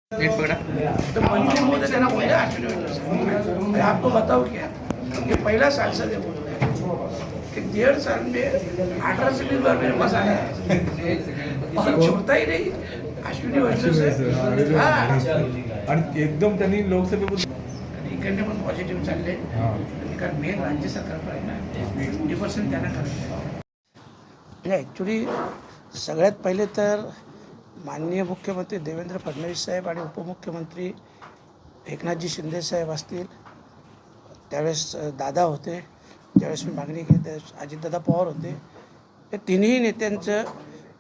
तो मंत्री महोदय त्यांना बोले अश्विनी आपको बताओ क्या ये पहला सांसद है बोल रहे हैं कि 1.5 साल में 18 से 20 बार मेरे पास आया है और छोड़ता ही नहीं अश्विनी वैष्णव से आणि एकदम त्यांनी लोकसभेबद्दल इकडने पण पॉझिटिव्ह चालले कारण मेन राज्य सरकार आहे ना 50% त्यांना करायचं आहे. ॲक्च्युली सगळ्यात पहिले तर माननीय मुख्यमंत्री देवेंद्र फडणवीस साहेब आणि उपमुख्यमंत्री एकनाथजी शिंदे साहेब असतील त्यावेळेस दादा होते, त्यावेळेस मी मागणी केली त्यावेळेस अजितदादा पवार होते. या तिन्ही नेत्यांचं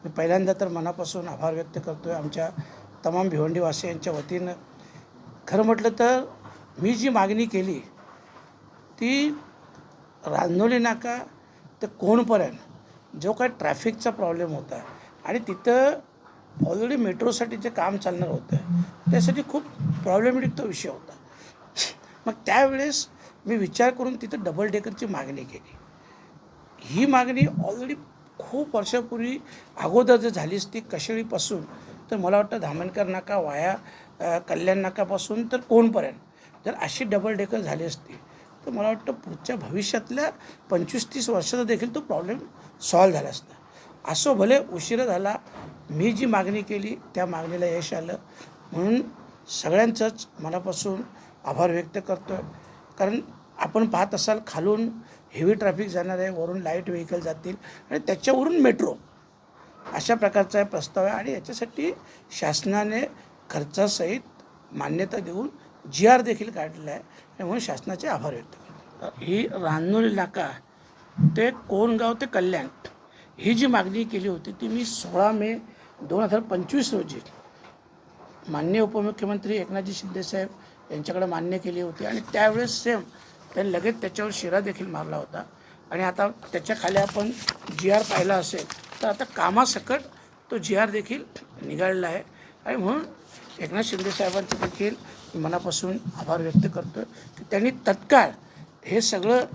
मी पहिल्यांदा तर मनापासून आभार व्यक्त करतो आहे आमच्या तमाम भिवंडीवासियांच्या वतीनं. खरं म्हटलं तर मी जी मागणी केली ती रांजनोली नाका ते कोणपर्यंत जो काय ट्रॅफिकचा प्रॉब्लेम होता आणि तिथं ऑलरेडी मेट्रोसाठी जे काम चालणार होतं त्यासाठी खूप प्रॉब्लेमॅटिक तो विषय होता. मग त्यावेळेस मी विचार करून तिथं डबल डेकरची मागणी केली. ही मागणी ऑलरेडी खूप वर्षापूर्वी अगोदर जर झाली असती कशेळीपासून तर मला वाटतं धामणकर नाका वाया कल्याण नाकापासून तर कोणपर्यंत जर अशी डबल डेकर झाली असती तर मला वाटतं पुढच्या भविष्यातल्या 25-30 वर्षाचा देखील तो प्रॉब्लेम सॉल्व झाला असता. असो भले उशिरा झाला, मी जी मागणी केली त्या मागणीला यश आलं म्हणून सगळ्यांचंच मनापासून आभार व्यक्त करतो आहे. कारण आपण पाहत असाल खालून हेवी ट्रॅफिक जाणार आहे, वरून लाईट व्हेकल जातील आणि त्याच्यावरून मेट्रो अशा प्रकारचा प्रस्ताव आहे आणि याच्यासाठी शासनाने खर्चासहित मान्यता देऊन GR देखील काढलेला आहे म्हणून शासनाचे आभार व्यक्त करतो. ही रांजनोली नाका ते कोणगाव ते कल्याण ही जी मागणी केली होती ती मी 16 मे 2025 रोजी माननीय उपमुख्यमंत्री एकनाथजी शिंदे साहेब यांच्याकडे मान्य केली होती आणि त्यावेळेस सेम त्यांनी लगेच त्याच्यावर शिरा देखील मारला होता. आणि आता त्याच्या खाली आपण GR पाहिला असेल तर आता कामासकट तो GR देखील निघालेला आहे आणि म्हणून एकनाथ शिंदे साहेबांचं देखील मनापासून आभार व्यक्त करतो की त्यांनी तत्काळ हे सगळं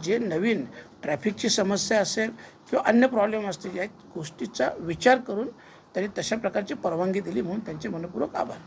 जे नवीन ट्रॅफिकची समस्या असेल किंवा अन्य प्रॉब्लेम असतील या गोष्टीचा विचार करून त्यांनी तशा प्रकारची परवानगी दिली म्हणून त्यांचे मनपूर्वक आभार.